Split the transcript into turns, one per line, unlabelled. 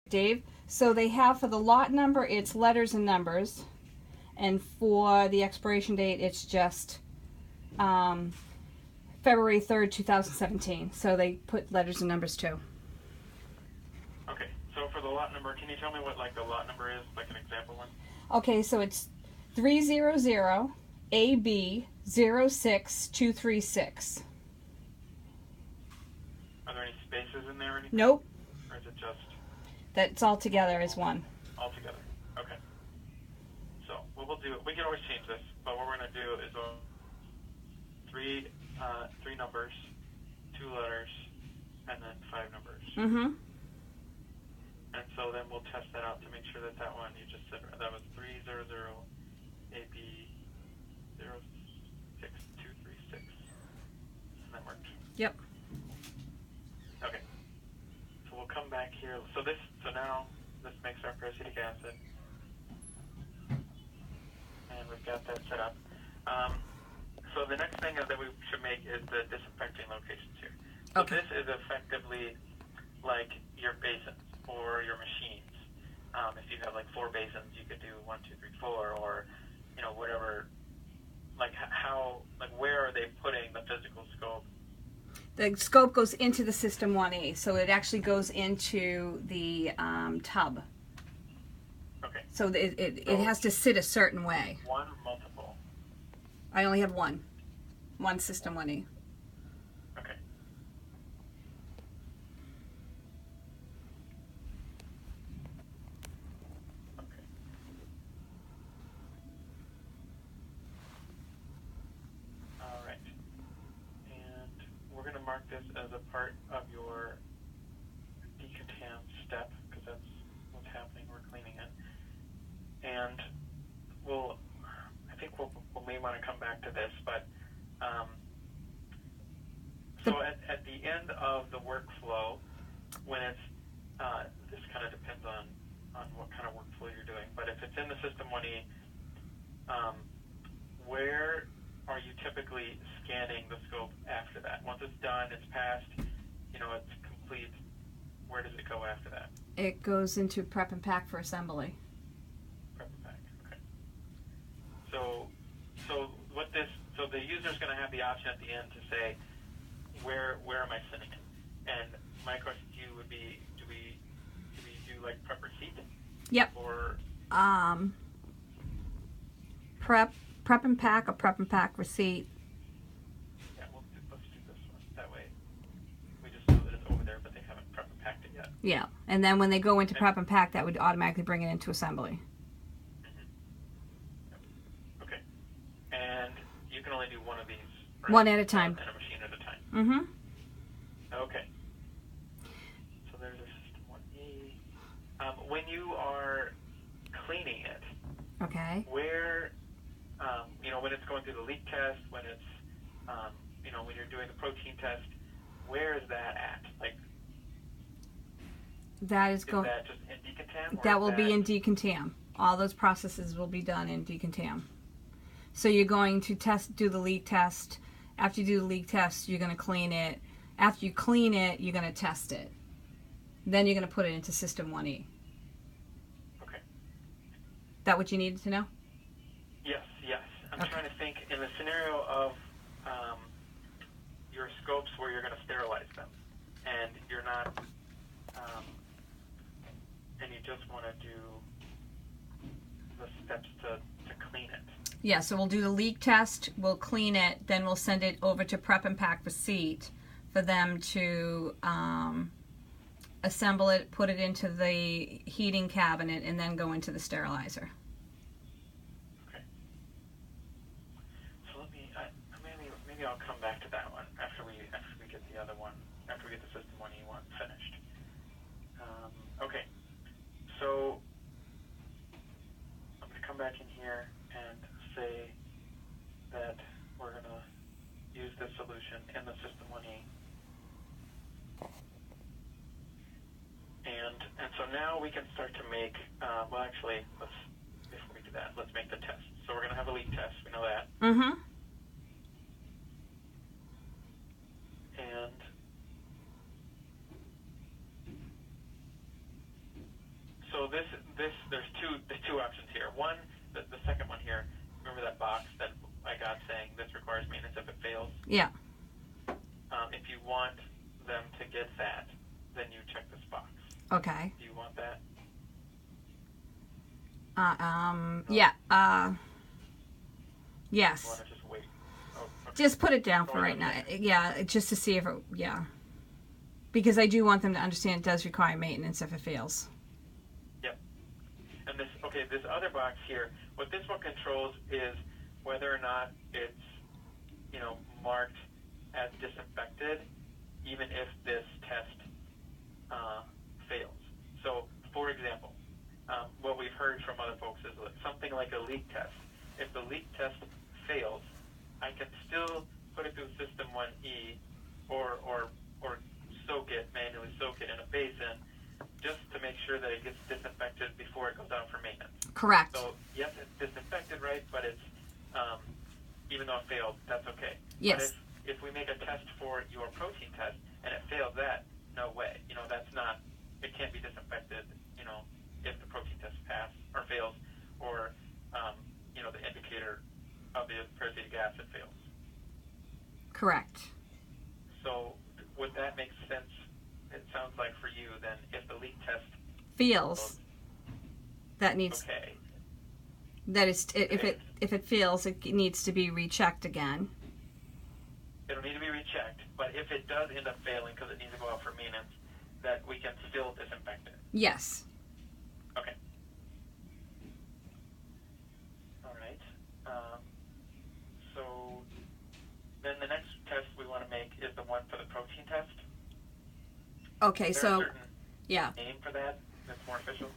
Dave. So they have for the lot number, it's letters and numbers. And for the expiration date, it's just February 3rd, 2017. So they put letters and numbers too.
Okay, so for the lot number, can you tell me what like the lot number is, like an example one?
Okay, so it's 300 AB 06236.
Are there any spaces in there or anything?
Nope.
Or is it just
That's all together as one.
all together? Okay. So what we'll do, we can always change this, but what we're going to do is three numbers, 2 letters, and then 5 numbers.
Mm-hmm.
And so then we'll test that out to make sure that that one you just said, that was 300 AB 06236. And that worked.
Yep.
Okay. So we'll come back here. So now this makes our peracetic acid. And we've got that set up. So the next thing that we should make is the disinfecting locations here. So
Okay.
this is effectively like your basins or your machines. If you have like 4 basins, you could do 1, 2, 3, 4, or whatever. Like where are they putting the physical scope?
The scope goes into the System 1E, so it actually goes into the tub.
Okay.
So it has to sit a certain way.
One or multiple?
I only have one System 1E.
Okay. Okay. All right. And we're going to mark this as a part of your decontam step because that's what's happening. We're cleaning it. And I think we may want to come back to this, but so at the end of the workflow, when it's this kind of depends on what kind of workflow you're doing, but if it's in the System 1E, where are you typically scanning the scope after that? Once it's done, it's passed, it's complete, where does it go after that?
It goes into prep and pack for assembly.
Prep and pack, okay. So the user's going to have the option at the end to say, where am I sending it? And my question to you would be, do we do like prep receipt?
Yep.
Or
prep and pack or prep and pack receipt.
Yeah, let's do this one. That way we just know that it's over there, but they haven't prep and packed it yet.
Yeah, and then when they go into prep and pack, that would automatically bring it into assembly.
Mm-hmm. Okay. And you can only do one of these, right?
One at a time.
And a machine at a time.
Mm-hmm.
Okay. So there's a System 1E. When you are cleaning it,
Okay.
where, when it's going through the leak test, when it's, when you're doing the protein test, where is that at? Like,
That is going.
that just in decontam?
That will be in decontam. All those processes will be done in decontam. So you're going to do the leak test. After you do the leak test, you're going to clean it. After you clean it, you're going to test it. Then you're going to put it into System 1E.
Okay.
That what you needed to know?
Yes. I'm
Okay.
trying to think in the scenario of your scopes where you're going to sterilize them, and you're not, and you just want to do the steps to clean it.
Yeah, so we'll do the leak test, we'll clean it, then we'll send it over to prep and pack receipt for them to assemble it, put it into the heating cabinet, and then go into the sterilizer.
Okay. So maybe I'll come back to that one after we get the other one, after we get the System 1E one finished. Okay. So I'm going to come back in here and say that we're going to use this solution in the System 1E. And so now we can start to make, before we do that, let's make the test. So we're going to have a leak test, we know that.
Mm-hmm.
And there's two options here. One, the second one here. Remember that box that I got saying this requires maintenance if it fails?
Yeah.
If you want them to get that, then you check this box.
Okay.
Do you want that?
Yeah.
You
Yes.
want to just wait? Oh, okay.
Just put it down for right now. Yeah, just to see if it, yeah. Because I do want them to understand it does require maintenance if it fails.
Yep. And this other box here, what this one controls is whether or not it's, marked as disinfected, even if this test fails. So, for example, what we've heard from other folks is something like a leak test. If the leak test fails, I can still put it through System 1E or manually soak it in a basin just to make sure that it gets disinfected before it goes out for maintenance.
Correct.
So, yes, it's disinfected, right? But it's, even though it failed, that's okay.
Yes.
But if we make a test for your protein test and it fails that, no way. That's not, it can't be disinfected, if the protein test fails, or, the indicator of the peracetic acid fails.
Correct.
So would that make sense? It sounds like for you, then, if the leak test
Feels. That needs.
okay.
That is, if it fails, it needs to be rechecked again.
It'll need to be rechecked, but if it does end up failing because it needs to go out for maintenance, that we can still disinfect it.
Yes.
Okay. All right. So then the next test we want to make is the one for the protein test.
Okay,
Is there a
so
certain
yeah.
name for that that's more official?